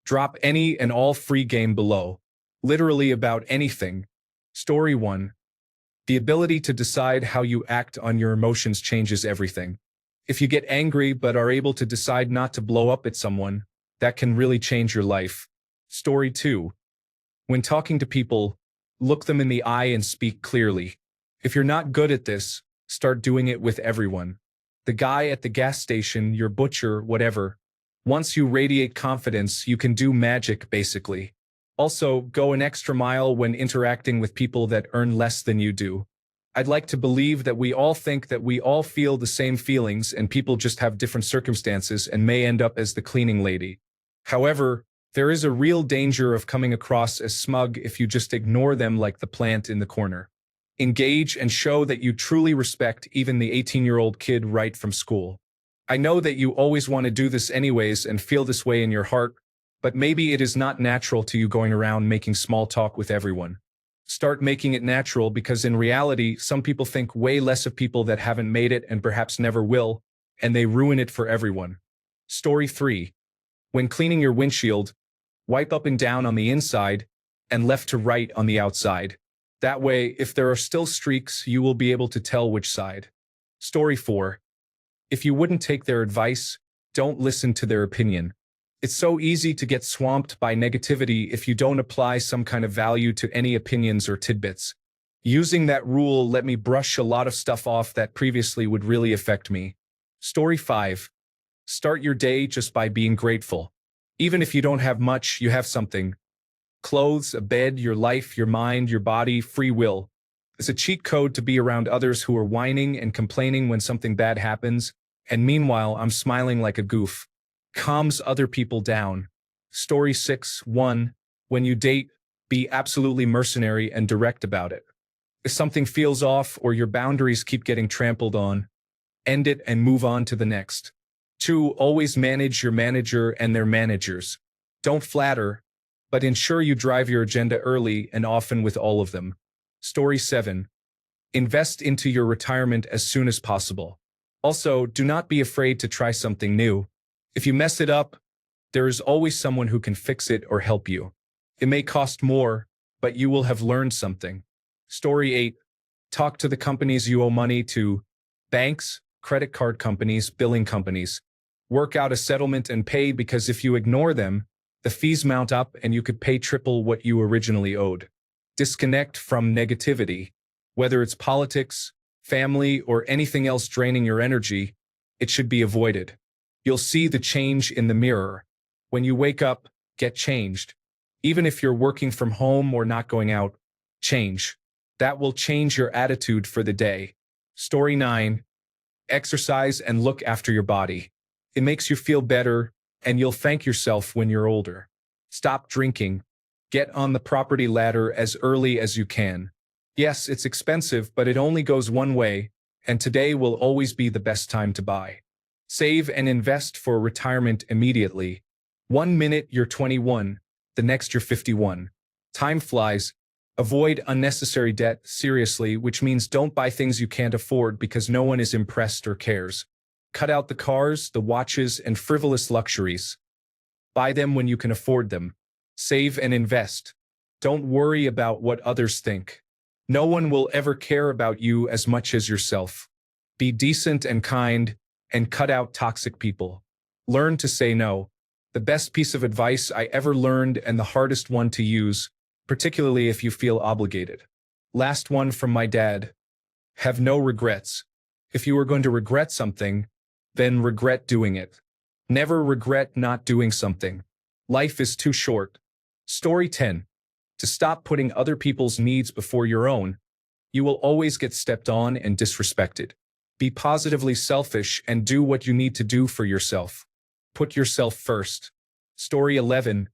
Drop any and all free game below. Literally about anything. Story 1. The ability to decide how you act on your emotions changes everything. If you get angry but are able to decide not to blow up at someone, that can really change your life. Story 2. When talking to people, look them in the eye and speak clearly. If you're not good at this, start doing it with everyone. The guy at the gas station, your butcher, whatever. Once you radiate confidence, you can do magic, basically. Also, go an extra mile when interacting with people that earn less than you do. I'd like to believe that we all think that we all feel the same feelings and people just have different circumstances and may end up as the cleaning lady. However, there is a real danger of coming across as smug if you just ignore them like the plant in the corner. Engage and show that you truly respect even the 18-year-old kid right from school. I know that you always want to do this anyways and feel this way in your heart, but maybe it is not natural to you going around making small talk with everyone. Start making it natural because in reality, some people think way less of people that haven't made it and perhaps never will, and they ruin it for everyone. Story 3. When cleaning your windshield, wipe up and down on the inside and left to right on the outside. That way, if there are still streaks, you will be able to tell which side. Story 4. If you wouldn't take their advice, don't listen to their opinion. It's so easy to get swamped by negativity if you don't apply some kind of value to any opinions or tidbits. Using that rule let me brush a lot of stuff off that previously would really affect me. Story 5. Start your day just by being grateful. Even if you don't have much, you have something. Clothes, a bed, your life, your mind, your body, free will. It's a cheat code to be around others who are whining and complaining when something bad happens, and meanwhile I'm smiling like a goof. Calms other people down. Story 6. 1. When you date, be absolutely mercenary and direct about it. If something feels off or your boundaries keep getting trampled on, end it and move on to the next. 2. Always manage your manager and their managers. Don't flatter, but ensure you drive your agenda early and often with all of them. Story 7. Invest into your retirement as soon as possible. Also, do not be afraid to try something new. If you mess it up, there is always someone who can fix it or help you. It may cost more, but you will have learned something. Story 8. Talk to the companies you owe money to. Banks, credit card companies, billing companies. Work out a settlement and pay because if you ignore them, the fees mount up and you could pay triple what you originally owed. Disconnect from negativity. Whether it's politics, family, or anything else draining your energy, it should be avoided. You'll see the change in the mirror. When you wake up, get changed. Even if you're working from home or not going out, change. That will change your attitude for the day. Story 9. Exercise and look after your body. It makes you feel better, and you'll thank yourself when you're older. Stop drinking. Get on the property ladder as early as you can. Yes, it's expensive, but it only goes one way, and today will always be the best time to buy. Save and invest for retirement immediately. 1 minute you're 21, the next you're 51. Time flies. Avoid unnecessary debt, seriously, which means don't buy things you can't afford because no one is impressed or cares. Cut out the cars, the watches, and frivolous luxuries. Buy them when you can afford them. Save and invest. Don't worry about what others think. No one will ever care about you as much as yourself. Be decent and kind, and cut out toxic people. Learn to say no. The best piece of advice I ever learned and the hardest one to use, particularly if you feel obligated. Last one from my dad. Have no regrets. If you are going to regret something, then regret doing it. Never regret not doing something. Life is too short. Story 10. To stop putting other people's needs before your own, you will always get stepped on and disrespected. Be positively selfish and do what you need to do for yourself. Put yourself first. Story 11.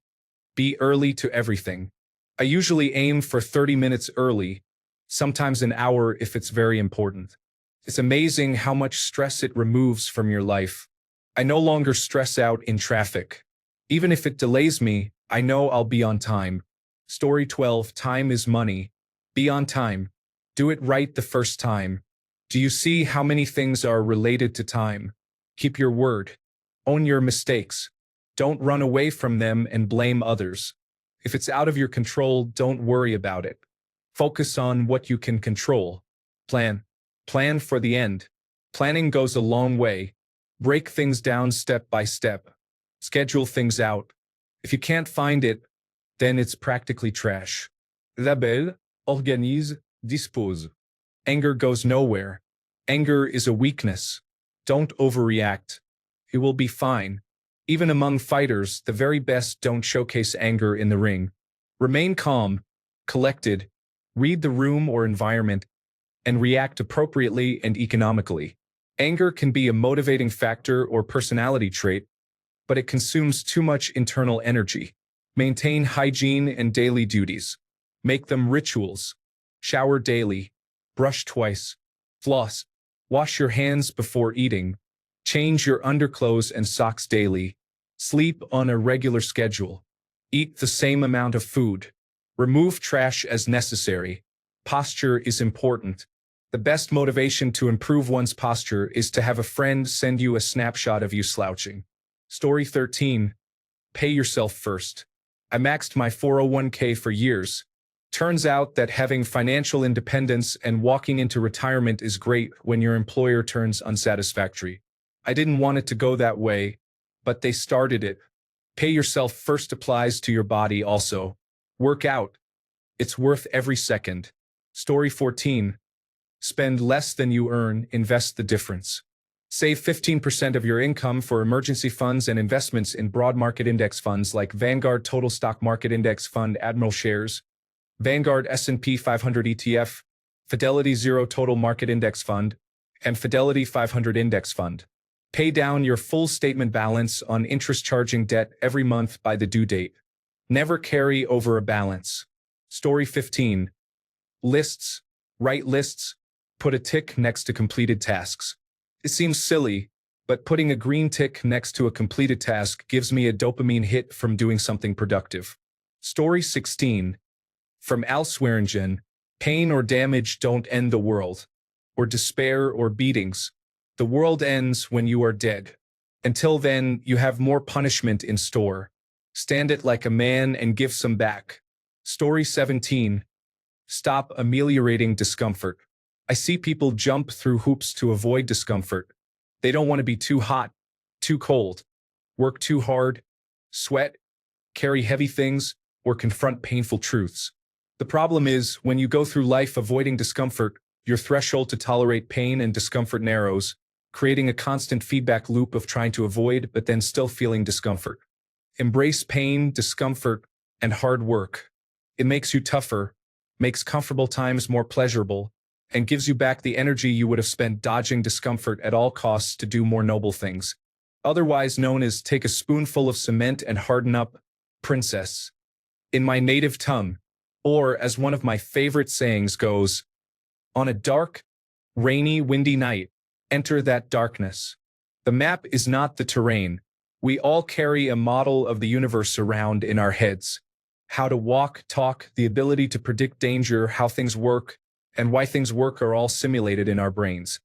Be early to everything. I usually aim for 30 minutes early, sometimes an hour if it's very important. It's amazing how much stress it removes from your life. I no longer stress out in traffic. Even if it delays me, I know I'll be on time. Story 12. Time is money. Be on time. Do it right the first time. Do you see how many things are related to time? Keep your word. Own your mistakes. Don't run away from them and blame others. If it's out of your control, don't worry about it. Focus on what you can control. Plan. Plan for the end. Planning goes a long way. Break things down step by step. Schedule things out. If you can't find it, then it's practically trash. Labelle, organise, dispose. Anger goes nowhere. Anger is a weakness. Don't overreact. It will be fine. Even among fighters, the very best don't showcase anger in the ring. Remain calm, collected, read the room or environment, and react appropriately and economically. Anger can be a motivating factor or personality trait, but it consumes too much internal energy. Maintain hygiene and daily duties. Make them rituals. Shower daily. Brush twice. Floss. Wash your hands before eating. Change your underclothes and socks daily. Sleep on a regular schedule. Eat the same amount of food. Remove trash as necessary. Posture is important. The best motivation to improve one's posture is to have a friend send you a snapshot of you slouching. Story 13. Pay yourself first. I maxed my 401k for years. Turns out that having financial independence and walking into retirement is great when your employer turns unsatisfactory. I didn't want it to go that way, but they started it. Pay yourself first applies to your body also. Work out. It's worth every second. Story 14. Spend less than you earn, invest the difference. Save 15% of your income for emergency funds and investments in broad market index funds like Vanguard Total Stock Market Index Fund Admiral Shares, Vanguard S&P 500 ETF, Fidelity Zero Total Market Index Fund, and Fidelity 500 Index Fund. Pay down your full statement balance on interest-charging debt every month by the due date. Never carry over a balance. Story 15. Lists. Write lists. Put a tick next to completed tasks. It seems silly, but putting a green tick next to a completed task gives me a dopamine hit from doing something productive. Story 16. From Al Swearingen, pain or damage don't end the world, or despair or beatings. The world ends when you are dead. Until then, you have more punishment in store. Stand it like a man and give some back. Story 17. Stop ameliorating discomfort. I see people jump through hoops to avoid discomfort. They don't want to be too hot, too cold, work too hard, sweat, carry heavy things, or confront painful truths. The problem is, when you go through life avoiding discomfort, your threshold to tolerate pain and discomfort narrows, creating a constant feedback loop of trying to avoid but then still feeling discomfort. Embrace pain, discomfort, and hard work. It makes you tougher, makes comfortable times more pleasurable, and gives you back the energy you would have spent dodging discomfort at all costs to do more noble things. Otherwise known as take a spoonful of cement and harden up, princess. In my native tongue, or as one of my favorite sayings goes, on a dark, rainy, windy night, enter that darkness. The map is not the terrain. We all carry a model of the universe around in our heads. How to walk, talk, the ability to predict danger, how things work, and why things work are all simulated in our brains.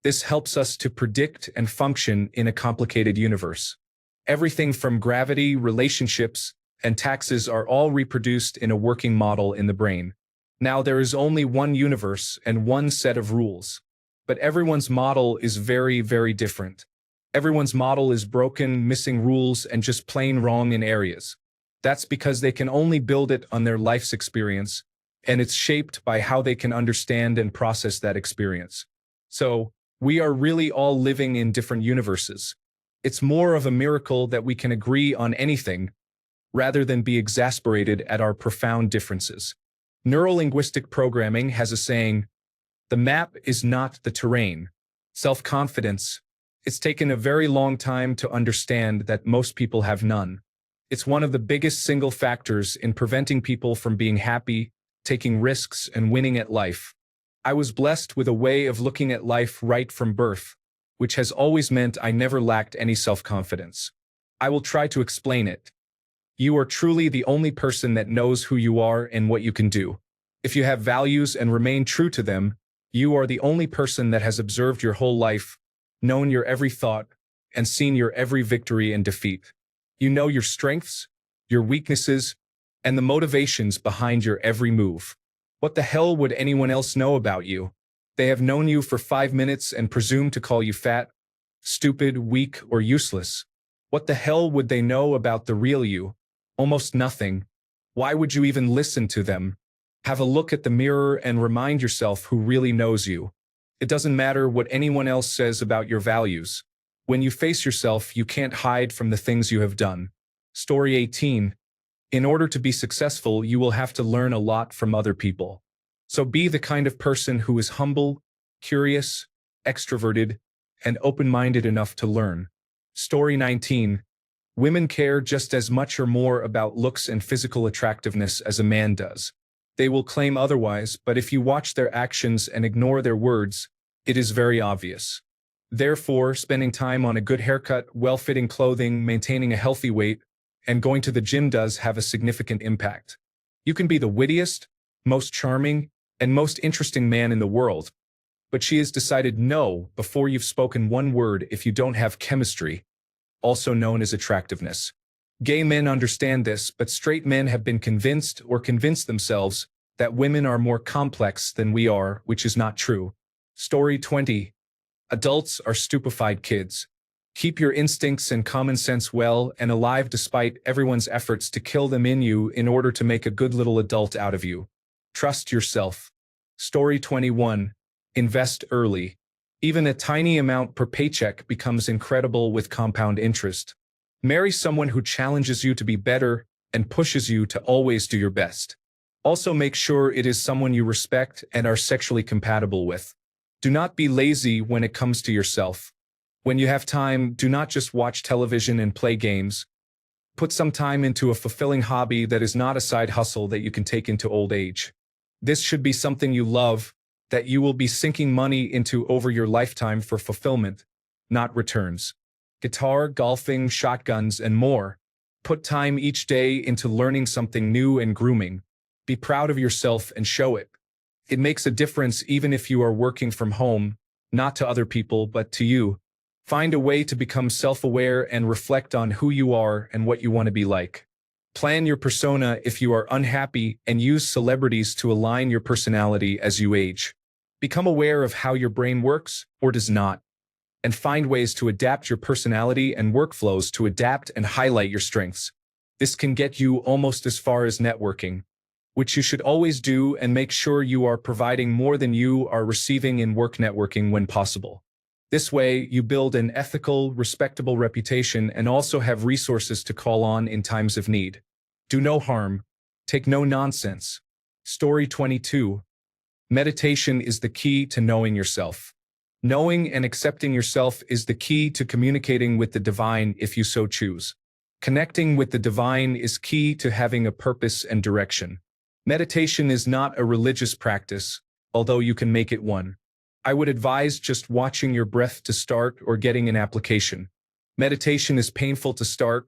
This helps us to predict and function in a complicated universe. Everything from gravity, relationships, and taxes are all reproduced in a working model in the brain. Now there is only one universe and one set of rules. But everyone's model is very, very different. Everyone's model is broken, missing rules, and just plain wrong in areas. That's because they can only build it on their life's experience, and it's shaped by how they can understand and process that experience. So, we are really all living in different universes. It's more of a miracle that we can agree on anything, rather than be exasperated at our profound differences. Neurolinguistic programming has a saying, the map is not the terrain. Self-confidence. It's taken a very long time to understand that most people have none. It's one of the biggest single factors in preventing people from being happy, taking risks, and winning at life. I was blessed with a way of looking at life right from birth, which has always meant I never lacked any self-confidence. I will try to explain it. You are truly the only person that knows who you are and what you can do. If you have values and remain true to them, you are the only person that has observed your whole life, known your every thought, and seen your every victory and defeat. You know your strengths, your weaknesses, and the motivations behind your every move. What the hell would anyone else know about you? They have known you for 5 minutes and presume to call you fat, stupid, weak, or useless. What the hell would they know about the real you? Almost nothing. Why would you even listen to them? Have a look at the mirror and remind yourself who really knows you. It doesn't matter what anyone else says about your values. When you face yourself, you can't hide from the things you have done. Story 18. In order to be successful, you will have to learn a lot from other people. So be the kind of person who is humble, curious, extroverted, and open-minded enough to learn. Story 19. Women care just as much or more about looks and physical attractiveness as a man does. They will claim otherwise, but if you watch their actions and ignore their words, it is very obvious. Therefore, spending time on a good haircut, well-fitting clothing, maintaining a healthy weight, and going to the gym does have a significant impact. You can be the wittiest, most charming, and most interesting man in the world, but she has decided no before you've spoken one word if you don't have chemistry, also known as attractiveness. Gay men understand this, but straight men have been convinced or convinced themselves that women are more complex than we are, which is not true. Story 20. Adults are stupefied kids. Keep your instincts and common sense well and alive despite everyone's efforts to kill them in you in order to make a good little adult out of you. Trust yourself. Story 21. Invest early. Even a tiny amount per paycheck becomes incredible with compound interest. Marry someone who challenges you to be better and pushes you to always do your best. Also make sure it is someone you respect and are sexually compatible with. Do not be lazy when it comes to yourself. When you have time, do not just watch television and play games. Put some time into a fulfilling hobby that is not a side hustle that you can take into old age. This should be something you love, that you will be sinking money into over your lifetime for fulfillment, not returns. Guitar, golfing, shotguns, and more. Put time each day into learning something new and grooming. Be proud of yourself and show it. It makes a difference even if you are working from home, not to other people, but to you. Find a way to become self-aware and reflect on who you are and what you want to be like. Plan your persona if you are unhappy and use celebrities to align your personality as you age. Become aware of how your brain works or does not, and find ways to adapt your personality and workflows to adapt and highlight your strengths. This can get you almost as far as networking, which you should always do, and make sure you are providing more than you are receiving in work networking when possible. This way, you build an ethical, respectable reputation and also have resources to call on in times of need. Do no harm. Take no nonsense. Story 22. Meditation is the key to knowing yourself. Knowing and accepting yourself is the key to communicating with the divine if you so choose. Connecting with the divine is key to having a purpose and direction. Meditation is not a religious practice, although you can make it one. I would advise just watching your breath to start or getting an application. Meditation is painful to start,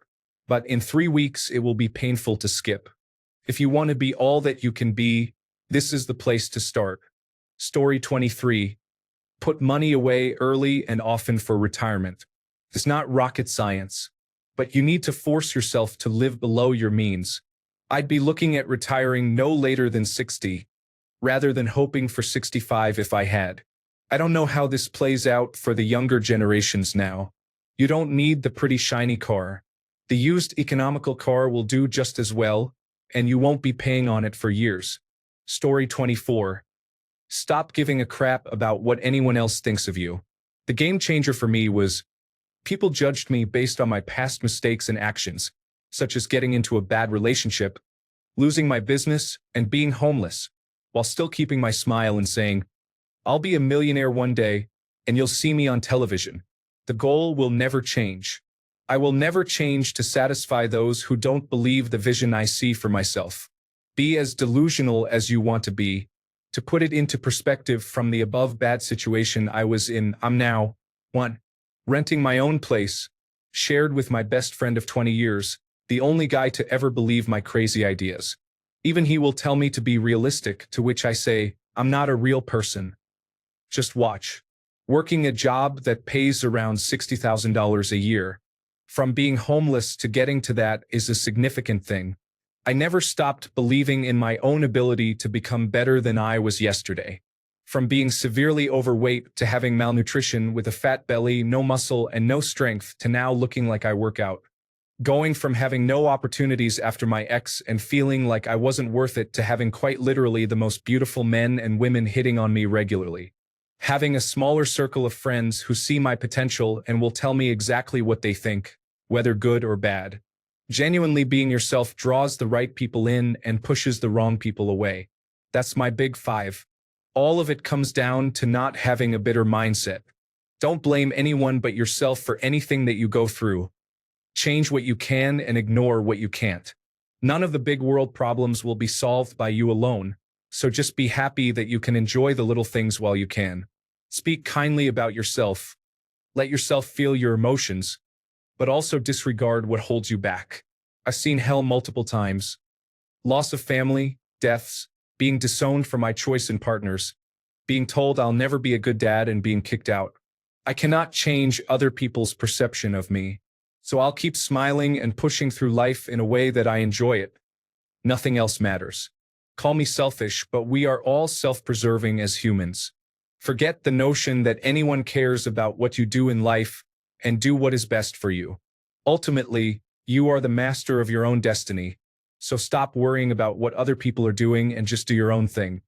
but in 3 weeks it will be painful to skip. If you want to be all that you can be, this is the place to start. Story 23. Put money away early and often for retirement. It's not rocket science, but you need to force yourself to live below your means. I'd be looking at retiring no later than 60, rather than hoping for 65 if I had. I don't know how this plays out for the younger generations now. You don't need the pretty shiny car. The used economical car will do just as well, and you won't be paying on it for years. Story 24. Stop giving a crap about what anyone else thinks of you. The game changer for me was, people judged me based on my past mistakes and actions, such as getting into a bad relationship, losing my business, and being homeless, while still keeping my smile and saying, I'll be a millionaire one day, and you'll see me on television. The goal will never change. I will never change to satisfy those who don't believe the vision I see for myself. Be as delusional as you want to be. To put it into perspective from the above bad situation I was in, I'm now 1. Renting my own place, shared with my best friend of 20 years, the only guy to ever believe my crazy ideas. Even he will tell me to be realistic, to which I say, I'm not a real person. Just watch. Working a job that pays around $60,000 a year. From being homeless to getting to that is a significant thing. I never stopped believing in my own ability to become better than I was yesterday. From being severely overweight to having malnutrition with a fat belly, no muscle, and no strength to now looking like I work out. Going from having no opportunities after my ex and feeling like I wasn't worth it to having quite literally the most beautiful men and women hitting on me regularly. Having a smaller circle of friends who see my potential and will tell me exactly what they think, whether good or bad. Genuinely being yourself draws the right people in and pushes the wrong people away. That's my big five. All of it comes down to not having a bitter mindset. Don't blame anyone but yourself for anything that you go through. Change what you can and ignore what you can't. None of the big world problems will be solved by you alone, so just be happy that you can enjoy the little things while you can. Speak kindly about yourself. Let yourself feel your emotions, but also disregard what holds you back. I've seen hell multiple times. Loss of family, deaths, being disowned for my choice in partners, being told I'll never be a good dad and being kicked out. I cannot change other people's perception of me, so I'll keep smiling and pushing through life in a way that I enjoy it. Nothing else matters. Call me selfish, but we are all self-preserving as humans. Forget the notion that anyone cares about what you do in life and do what is best for you. Ultimately, you are the master of your own destiny, so stop worrying about what other people are doing and just do your own thing.